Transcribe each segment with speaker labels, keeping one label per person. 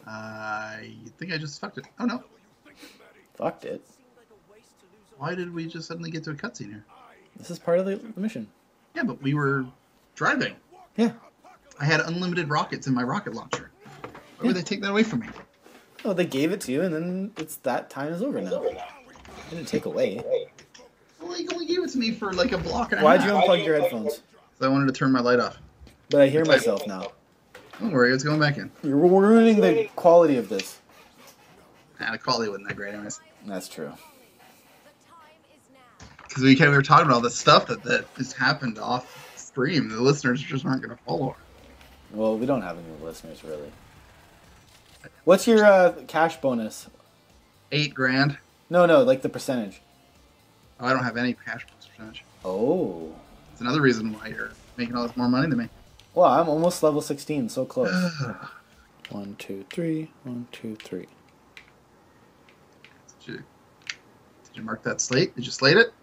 Speaker 1: I think I just fucked it. Oh no.
Speaker 2: Fucked it.
Speaker 1: Why did we just suddenly get to a cutscene here?
Speaker 2: This is part of the mission.
Speaker 1: Yeah, but we were driving.
Speaker 2: Yeah.
Speaker 1: I had unlimited rockets in my rocket launcher. Why would they take that away from me?
Speaker 2: Oh, they gave it to you, and then that time is over now. They didn't take away.
Speaker 1: Well, they only gave it to me for like a block and a
Speaker 2: Why'd
Speaker 1: half.
Speaker 2: you unplug your headphones?
Speaker 1: I wanted to turn my light off.
Speaker 2: But I hear myself now.
Speaker 1: Don't worry, it's going back in.
Speaker 2: You're ruining the quality of this.
Speaker 1: Nah, the quality wasn't that great anyways.
Speaker 2: That's true.
Speaker 1: Because we were talking about all this stuff that has happened off stream. The listeners just aren't going to follow.
Speaker 2: Well, we don't have any listeners, really. What's your cash bonus?
Speaker 1: $8,000.
Speaker 2: No, like the percentage.
Speaker 1: Oh, I don't have any cash percentage.
Speaker 2: Oh.
Speaker 1: It's another reason why you're making all this more money than me.
Speaker 2: Well, I'm almost level 16, so close. 1, 2, 3. 1, 2, 3.
Speaker 1: Did you mark that slate? Did you slate it?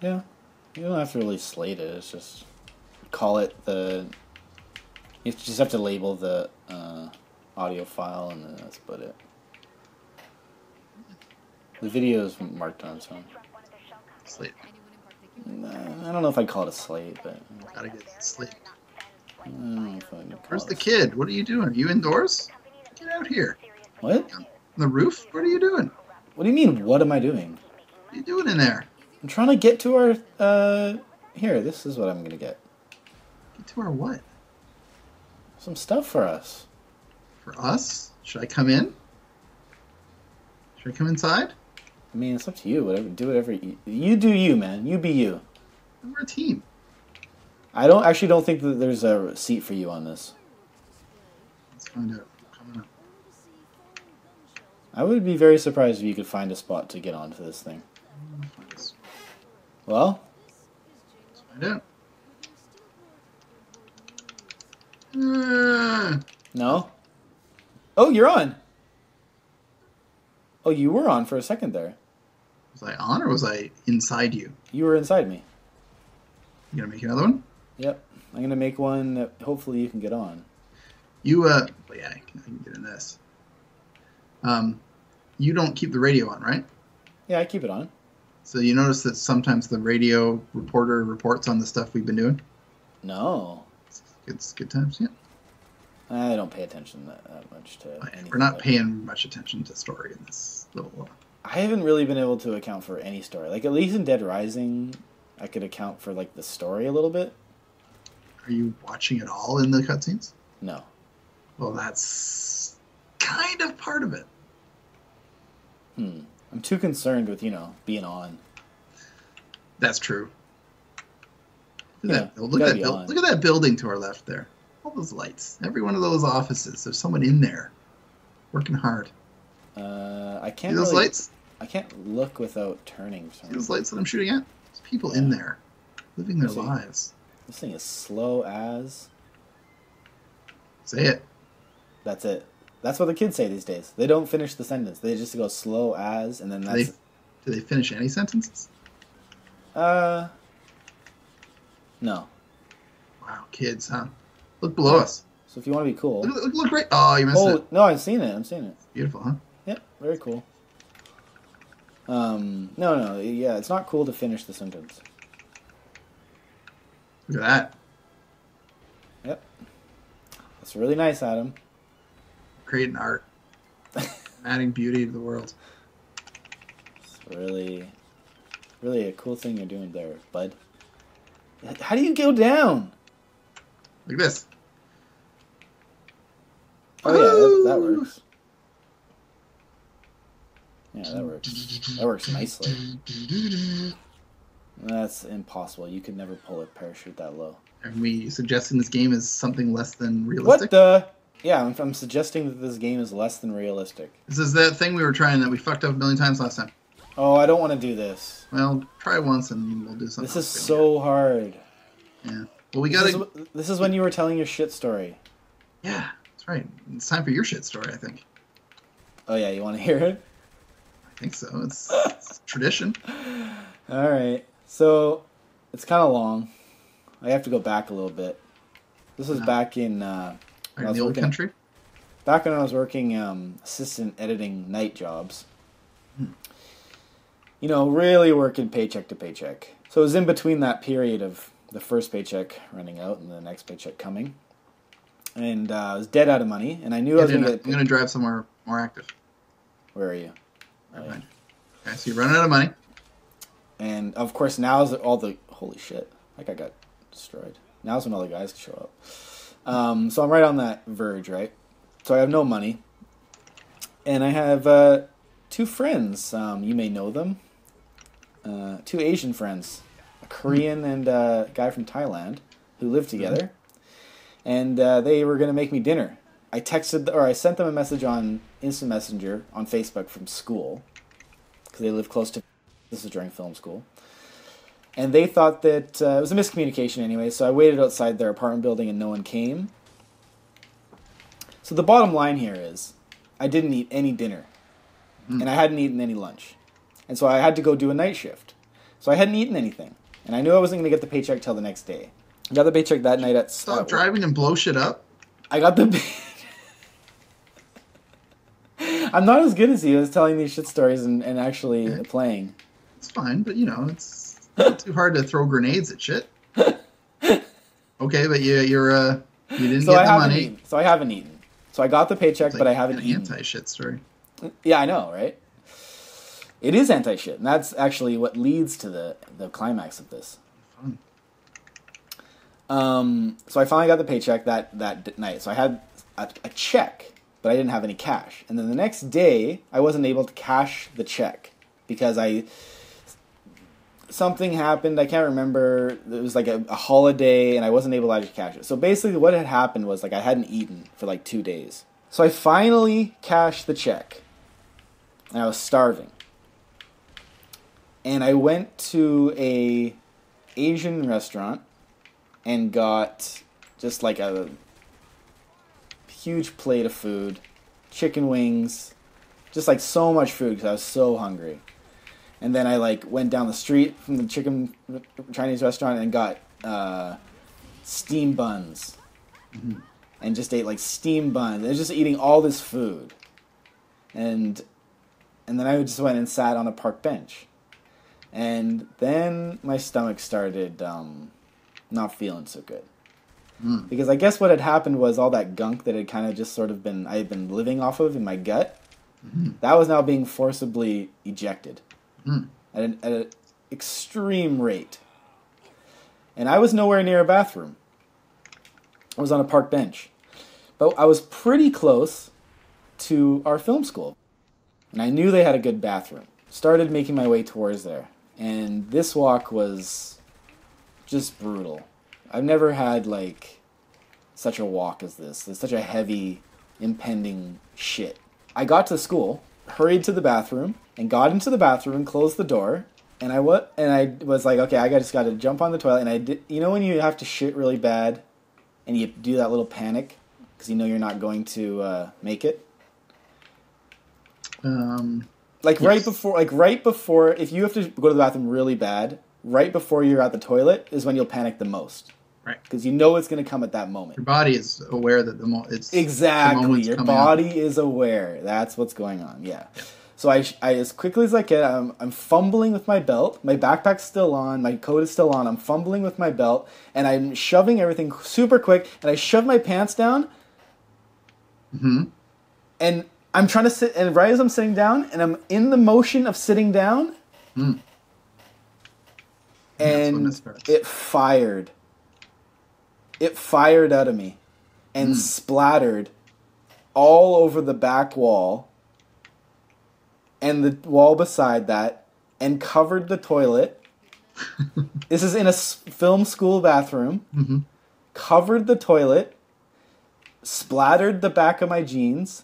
Speaker 2: Yeah. You don't have to really slate it. It's just call it the... You just have to label the audio file, and then that's about it. The video is marked on its own.
Speaker 1: Slate.
Speaker 2: I don't know if I'd call it a slate, but...
Speaker 1: Gotta get slate.
Speaker 2: I don't know if I'd call
Speaker 1: Where's
Speaker 2: it
Speaker 1: the
Speaker 2: a
Speaker 1: kid? What are you doing? Are you indoors? Get out here.
Speaker 2: What?
Speaker 1: On the roof? What are you doing?
Speaker 2: What do you mean, what am I doing?
Speaker 1: What are you doing in there?
Speaker 2: I'm trying to get to our... Here, this is what I'm gonna get.
Speaker 1: Get to our what?
Speaker 2: Some stuff for us.
Speaker 1: For us? Should I come in? Should I come inside?
Speaker 2: I mean, it's up to you. Do whatever you do. You, man. You be you.
Speaker 1: We're a team.
Speaker 2: I don't think that there's a seat for you on this.
Speaker 1: Let's find out. Coming up.
Speaker 2: I would be very surprised if you could find a spot to get onto this thing. Well?
Speaker 1: Let's find out.
Speaker 2: No? Oh, you're on! Oh, you were on for a second there.
Speaker 1: Was I on or was I inside you?
Speaker 2: You were inside me.
Speaker 1: You gonna make another one?
Speaker 2: Yep. I'm gonna make one that hopefully you can get on.
Speaker 1: You, well, yeah, I can get in this. You don't keep the radio on, right?
Speaker 2: Yeah, I keep it on.
Speaker 1: So you notice that sometimes the radio reporter reports on the stuff we've been doing?
Speaker 2: No.
Speaker 1: It's good times, yeah.
Speaker 2: I don't pay attention that much to anything.
Speaker 1: We're not paying much attention to story in this little...
Speaker 2: I haven't really been able to account for any story. Like, at least in Dead Rising, I could account for, like, the story a little bit.
Speaker 1: Are you watching it all in the cutscenes?
Speaker 2: No.
Speaker 1: Well, that's kind of part of it.
Speaker 2: I'm too concerned with, being on.
Speaker 1: That's true.
Speaker 2: Yeah,
Speaker 1: Look at that building to our left there. All those lights. Every one of those offices. There's someone in there working hard.
Speaker 2: I can't.
Speaker 1: See those lights?
Speaker 2: I can't look without turning.
Speaker 1: See those lights that I'm shooting at? There's people in there living their lives.
Speaker 2: This thing is slow as.
Speaker 1: Say it.
Speaker 2: That's it. That's what the kids say these days. They don't finish the sentence. They just go slow as, and then that's.
Speaker 1: Do they finish any sentences?
Speaker 2: No.
Speaker 1: Wow, kids, huh? Look below us.
Speaker 2: So if you want to be cool.
Speaker 1: Look right. Oh, you missed it.
Speaker 2: No, I've seen it.
Speaker 1: Beautiful, huh?
Speaker 2: Yep, very cool. No, yeah, it's not cool to finish the sentence.
Speaker 1: Look at that.
Speaker 2: Yep. That's really nice, Adam.
Speaker 1: Creating art. Adding beauty to the world.
Speaker 2: It's really a cool thing you're doing there, bud. How do you go down?
Speaker 1: Like this.
Speaker 2: Oh, yeah, that works. Yeah, that works. That works nicely. That's impossible. You could never pull a parachute that low.
Speaker 1: Are we suggesting this game is something less than realistic?
Speaker 2: What the? Yeah, I'm suggesting that this game is less than realistic.
Speaker 1: This is that thing we were trying that we fucked up a million times last time.
Speaker 2: Oh, I don't want to do this.
Speaker 1: Well, try once and we'll do something.
Speaker 2: This is so hard.
Speaker 1: Yeah. Well, we gotta...
Speaker 2: This is when you were telling your shit story.
Speaker 1: Yeah, that's right. It's time for your shit story, I think.
Speaker 2: Oh, yeah, you want to hear it?
Speaker 1: I think so. It's tradition.
Speaker 2: All right. So, it's kind of long. I have to go back a little bit. This was back in...
Speaker 1: in the old country?
Speaker 2: back when I was working assistant editing night jobs. You know, really working paycheck to paycheck. So it was in between that period of the first paycheck running out and the next paycheck coming. And I was dead out of money, and I knew I was going to get...
Speaker 1: I'm going to drive somewhere more active.
Speaker 2: Where are you?
Speaker 1: Oh, yeah. Okay, so you're running out of money.
Speaker 2: And, of course, now's all the... Holy shit. That guy got destroyed. Now's when all the guys show up. So I'm right on that verge, right? So I have no money. And I have 2 friends. You may know them. 2 Asian friends. A Korean and a guy from Thailand who live together. And they were going to make me dinner. I sent them a message on Instant Messenger on Facebook from school. Because they live close to... This was during film school. And they thought that it was a miscommunication anyway, so I waited outside their apartment building and no one came. So the bottom line here is, I didn't eat any dinner. And I hadn't eaten any lunch. And so I had to go do a night shift. So I hadn't eaten anything. And I knew I wasn't going to get the paycheck till the next day. I got the paycheck that night at...
Speaker 1: Stop driving and blow shit up.
Speaker 2: I got the... I'm not as good as you as telling these shit stories and actually playing.
Speaker 1: It's fine, but you know, it's not too hard to throw grenades at shit. Okay, but you didn't get the money.
Speaker 2: So I haven't eaten. So I got the paycheck, but I haven't eaten.
Speaker 1: Anti-shit story.
Speaker 2: Yeah, I know, right? It is anti-shit, and that's actually what leads to the climax of this.
Speaker 1: Fun.
Speaker 2: So I finally got the paycheck that night. So I had a check, but I didn't have any cash. And then the next day, I wasn't able to cash the check because something happened. I can't remember. It was like a holiday, and I wasn't able to actually cash it. So basically what had happened was like I hadn't eaten for like 2 days. So I finally cashed the check, and I was starving. And I went to a Asian restaurant and got just like a huge plate of food, chicken wings, just like so much food because I was so hungry. And then I like went down the street from the Chinese restaurant and got steam buns. Mm-hmm. And just ate like steam buns. I was just eating all this food. And then I just went and sat on a park bench. And then my stomach started not feeling so good. Because I guess what had happened was all that gunk that had kind of just sort of I had been living off of in my gut, that was now being forcibly ejected at an extreme rate. And I was nowhere near a bathroom. I was on a park bench. But I was pretty close to our film school. And I knew they had a good bathroom. Started making my way towards there. And this walk was just brutal. I've never had, like, such a walk as this. It's such a heavy, impending shit. I got to school, hurried to the bathroom, and got into the bathroom and closed the door. And I was like, okay, I just got to jump on the toilet. And I did. You know when you have to shit really bad, and you do that little panic because you know you're not going to make it. Yes. Right before, if you have to go to the bathroom really bad, right before you're at the toilet is when you'll panic the most.
Speaker 1: Right.
Speaker 2: Because you know it's going to come at that moment.
Speaker 1: Your body is aware that it's
Speaker 2: exactly.
Speaker 1: The
Speaker 2: Your body is aware. That's what's going on. Yeah. So I as quickly as I can, I'm fumbling with my belt. My backpack's still on. My coat is still on. I'm fumbling with my belt, and I'm shoving everything super quick. And I shove my pants down. And I'm trying to sit, and right as I'm sitting down, and I'm in the motion of sitting down, and it fired. It fired out of me and splattered all over the back wall and the wall beside that and covered the toilet. This is in a film school bathroom. Covered the toilet, splattered the back of my jeans,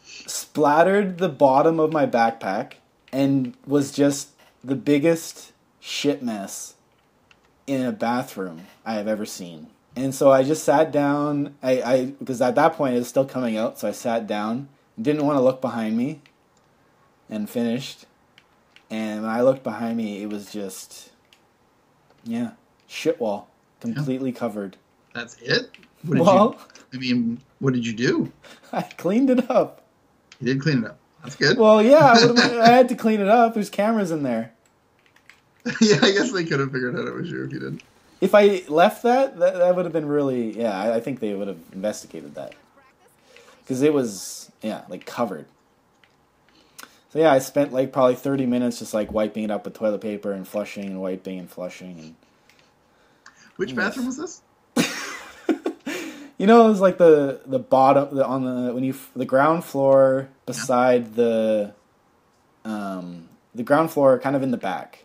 Speaker 2: splattered the bottom of my backpack, and was just the biggest shit mess in a bathroom I have ever seen. And so I just sat down, because at that point it was still coming out, so I sat down, didn't want to look behind me, and finished. And when I looked behind me, it was just, shit wall, completely covered.
Speaker 1: That's it? What did you do?
Speaker 2: I cleaned it up.
Speaker 1: You did clean it up. That's good.
Speaker 2: Well, yeah, I had to clean it up. There's cameras in there.
Speaker 1: Yeah, I guess they could have figured out it was you if you didn't.
Speaker 2: If I left that would have been really... Yeah, I think they would have investigated that. Because it was, like, covered. So, yeah, I spent, like, probably 30 minutes just, like, wiping it up with toilet paper and flushing and wiping and flushing. And
Speaker 1: which bathroom was this?
Speaker 2: It was like the bottom... the ground floor beside the ground floor kind of in the back.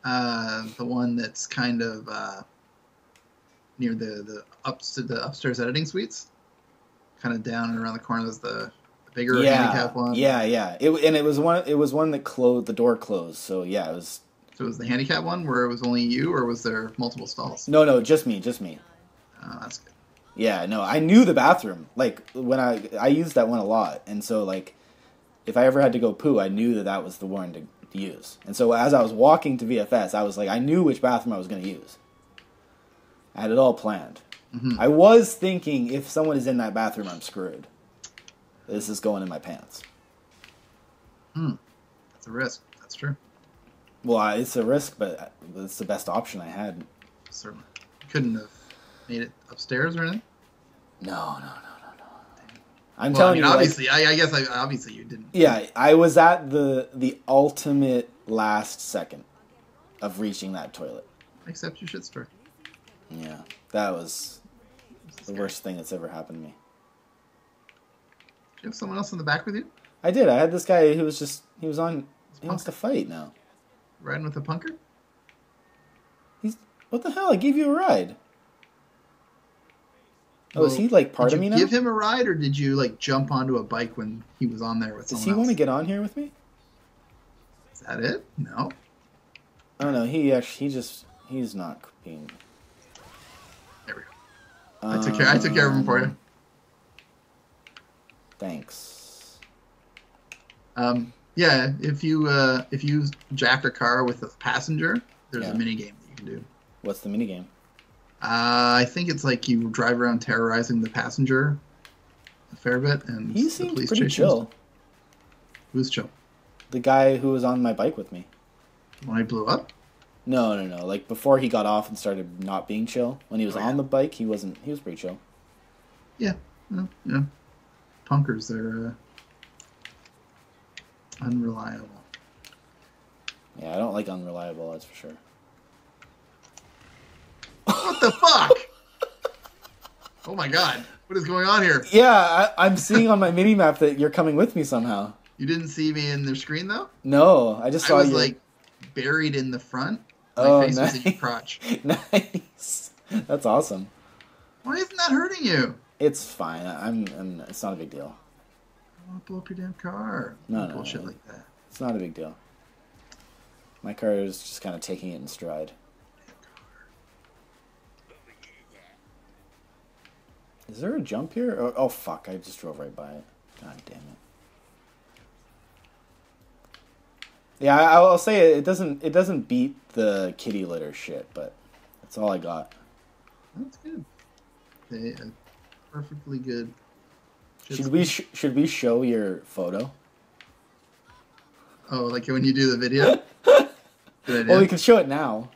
Speaker 1: The one that's kind of near the upstairs editing suites, kind of down and around the corner. There's the bigger handicap one.
Speaker 2: Yeah. It was one that closed. The door closed. So yeah, it was.
Speaker 1: So it was the handicap one where it was only you, or was there multiple stalls?
Speaker 2: No, just me.
Speaker 1: Oh, that's good.
Speaker 2: Yeah, no, I knew the bathroom. Like when I used that one a lot, and so like if I ever had to go poo, I knew that was the one to use. And so as I was walking to VFS, I was like, I knew which bathroom I was going to use. I had it all planned. Mm-hmm. I was thinking, if someone is in that bathroom, I'm screwed. This is going in my pants.
Speaker 1: That's a risk. That's true.
Speaker 2: Well, it's a risk, but it's the best option I had.
Speaker 1: Certainly. You couldn't have made it upstairs or anything?
Speaker 2: No. I'm telling you,
Speaker 1: obviously, I guess obviously you didn't.
Speaker 2: Yeah, I was at the ultimate last second of reaching that toilet.
Speaker 1: Except your shit story.
Speaker 2: Yeah, that was the worst thing that's ever happened to me.
Speaker 1: Did you have someone else in the back with you?
Speaker 2: I did. I had this guy who was he wants to fight now.
Speaker 1: Riding with a punker?
Speaker 2: What the hell? I gave you a ride. Oh, is he like part of me now?
Speaker 1: Did you give him a ride, or did you like jump onto a bike when he was on there with someone else?
Speaker 2: Does he want to get on here with me?
Speaker 1: Is that it? No.
Speaker 2: Oh no, he's not being.
Speaker 1: There we go. I took care of him for you.
Speaker 2: Thanks.
Speaker 1: Yeah, if you jack a car with a passenger, there's a mini game that you can do.
Speaker 2: What's the mini game?
Speaker 1: I think it's like you drive around terrorizing the passenger a fair bit, and
Speaker 2: he seems pretty chill.
Speaker 1: Who's chill?
Speaker 2: The guy who was on my bike with me.
Speaker 1: When I blew up?
Speaker 2: No. Like before he got off and started not being chill. When he was on the bike, he wasn't. He was pretty chill.
Speaker 1: Yeah. Yeah. Punkers, they're unreliable.
Speaker 2: Yeah, I don't like unreliable. That's for sure.
Speaker 1: What the fuck? Oh my god. What is going on here?
Speaker 2: Yeah, I'm seeing on my mini-map that you're coming with me somehow.
Speaker 1: You didn't see me in the screen, though?
Speaker 2: No, I just saw you.
Speaker 1: I was, like, buried in the front. My face was in your crotch.
Speaker 2: Nice. That's awesome.
Speaker 1: Why isn't that hurting you?
Speaker 2: It's fine. It's not a big deal.
Speaker 1: I want to blow up your damn car.
Speaker 2: No.
Speaker 1: Bullshit like that.
Speaker 2: It's not a big deal. My car is just kind of taking it in stride. Is there a jump here? Oh fuck, I just drove right by it. God damn it. Yeah, I'll say it doesn't beat the kitty litter shit, but that's all I got.
Speaker 1: That's good. Perfectly good.
Speaker 2: Should we show your photo?
Speaker 1: Oh, like when you do the video? Good idea.
Speaker 2: Well, we can show it now.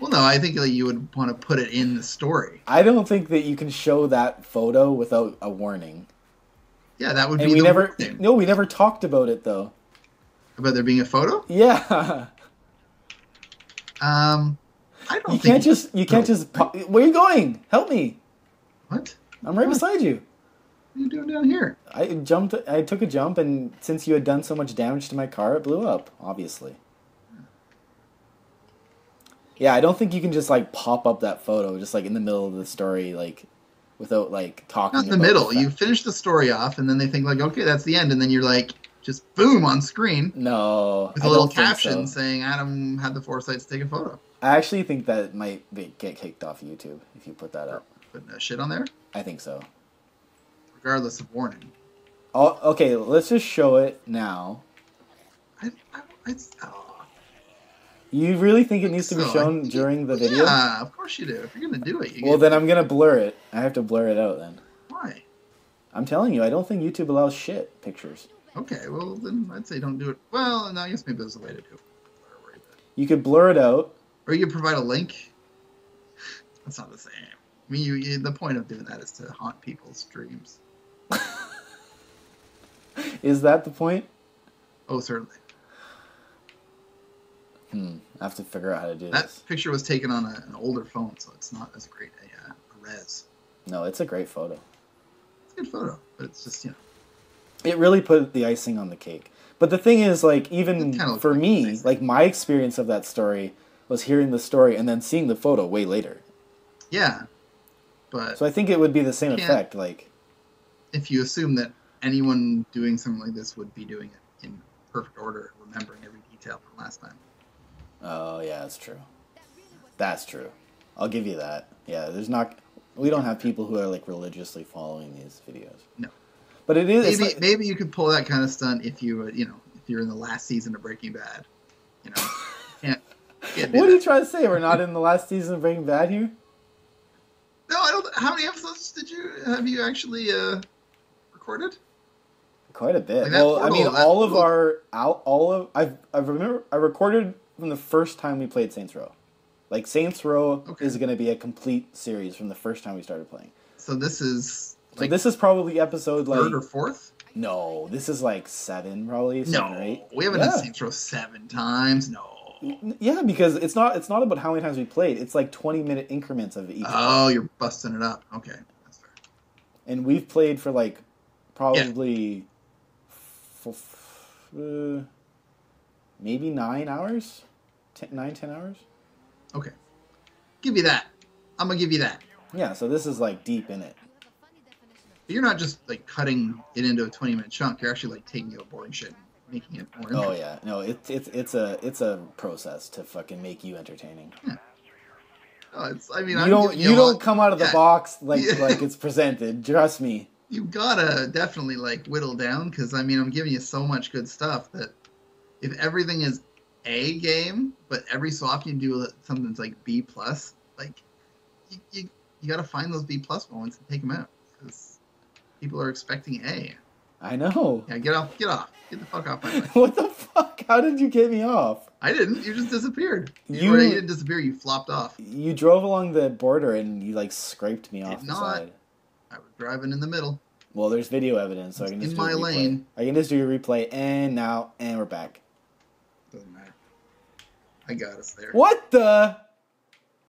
Speaker 1: Well, no, I think you would want to put it in the story.
Speaker 2: I don't think that you can show that photo without a warning.
Speaker 1: Yeah, that would
Speaker 2: and
Speaker 1: be
Speaker 2: warning. No, we never talked about it, though.
Speaker 1: About there being a photo?
Speaker 2: Yeah.
Speaker 1: I don't
Speaker 2: you can't just where are you going? Help me.
Speaker 1: What?
Speaker 2: I'm right beside you.
Speaker 1: What are you doing down here?
Speaker 2: I took a jump, and since you had done so much damage to my car, it blew up, obviously. Yeah, I don't think you can just, like, pop up that photo just, like, in the middle of the story, like, without, like, talking about
Speaker 1: Not in the middle. You finish the story off, and then they think, like, okay, that's the end, and then you're, like, just boom on screen.
Speaker 2: No.
Speaker 1: With a little caption saying Adam had the foresight to take a photo.
Speaker 2: I actually think that might get kicked off YouTube if you put that up.
Speaker 1: Putting a shit on there?
Speaker 2: I think so.
Speaker 1: Regardless of warning.
Speaker 2: Oh, okay, let's just show it now. You really think it needs to be shown during the video?
Speaker 1: Yeah, of course you do. If you're gonna do it,
Speaker 2: well, then I'm gonna blur it. I have to blur it out then.
Speaker 1: Why?
Speaker 2: I'm telling you, I don't think YouTube allows shit pictures.
Speaker 1: Okay, well then I'd say don't do it. Well, no, I guess maybe there's a way to do it.
Speaker 2: You could blur it out,
Speaker 1: or you could provide a link. That's not the same. I mean, the point of doing that is to haunt people's dreams.
Speaker 2: Is that the point?
Speaker 1: Oh, certainly.
Speaker 2: I have to figure out how to do
Speaker 1: that
Speaker 2: this.
Speaker 1: That picture was taken on an older phone, so it's not as great a res.
Speaker 2: No, it's a great photo.
Speaker 1: It's a good photo, but it's just,
Speaker 2: It really put the icing on the cake. But the thing is, like, even for me, like, my experience of that story was hearing the story and then seeing the photo way later.
Speaker 1: Yeah, but...
Speaker 2: So I think it would be the same effect, like...
Speaker 1: If you assume that anyone doing something like this would be doing it in perfect order, remembering every detail from last time.
Speaker 2: Oh, yeah, that's true. That's true. I'll give you that. Yeah, there's not... We don't have people who are, like, religiously following these videos.
Speaker 1: No.
Speaker 2: But it is...
Speaker 1: Maybe you could pull that kind of stunt if you, if you're in the last season of Breaking Bad. Can't
Speaker 2: what are you trying to say? We're not in the last season of Breaking Bad here?
Speaker 1: No, I don't... How many episodes have you actually recorded?
Speaker 2: Quite a bit. Well, I mean, I recorded from the first time we played Saints Row. Like, Saints Row is going to be a complete series from the first time we started playing.
Speaker 1: So this is...
Speaker 2: So this is probably episode, like...
Speaker 1: 3rd or 4th?
Speaker 2: No, this is like 7, probably. 7 or 8.
Speaker 1: We haven't done Saints Row 7 times. No.
Speaker 2: Yeah, because it's not about how many times we played. It's like 20-minute increments of each.
Speaker 1: Oh, you're busting it up. Okay, that's fair.
Speaker 2: And we've played for like probably maybe 9 hours, 10 hours.
Speaker 1: Okay, give you that. I'm gonna give you that.
Speaker 2: Yeah, so this is like deep in it.
Speaker 1: But you're not just like cutting it into a 20-minute chunk. You're actually like taking a boring shit and making it more interesting.
Speaker 2: Oh yeah, no, it's a process to fucking make you entertaining.
Speaker 1: Yeah. Oh,
Speaker 2: you don't come out of the box like it's presented. Trust me.
Speaker 1: You gotta definitely like whittle down because I'm giving you so much good stuff that if everything is A game, but every so often you do something that's like B plus, like you gotta find those B plus moments and take them out because people are expecting A.
Speaker 2: I know.
Speaker 1: Yeah, get the fuck off my way.
Speaker 2: What the fuck? How did you get me off?
Speaker 1: I didn't. You just disappeared. You didn't disappear. You flopped off.
Speaker 2: You drove along the border and you like scraped me off the side.
Speaker 1: I was driving in the middle.
Speaker 2: Well, there's video evidence, so I can just
Speaker 1: do a replay.
Speaker 2: Lane. I can just do a replay, and we're back.
Speaker 1: Doesn't matter. I got us there.
Speaker 2: What the?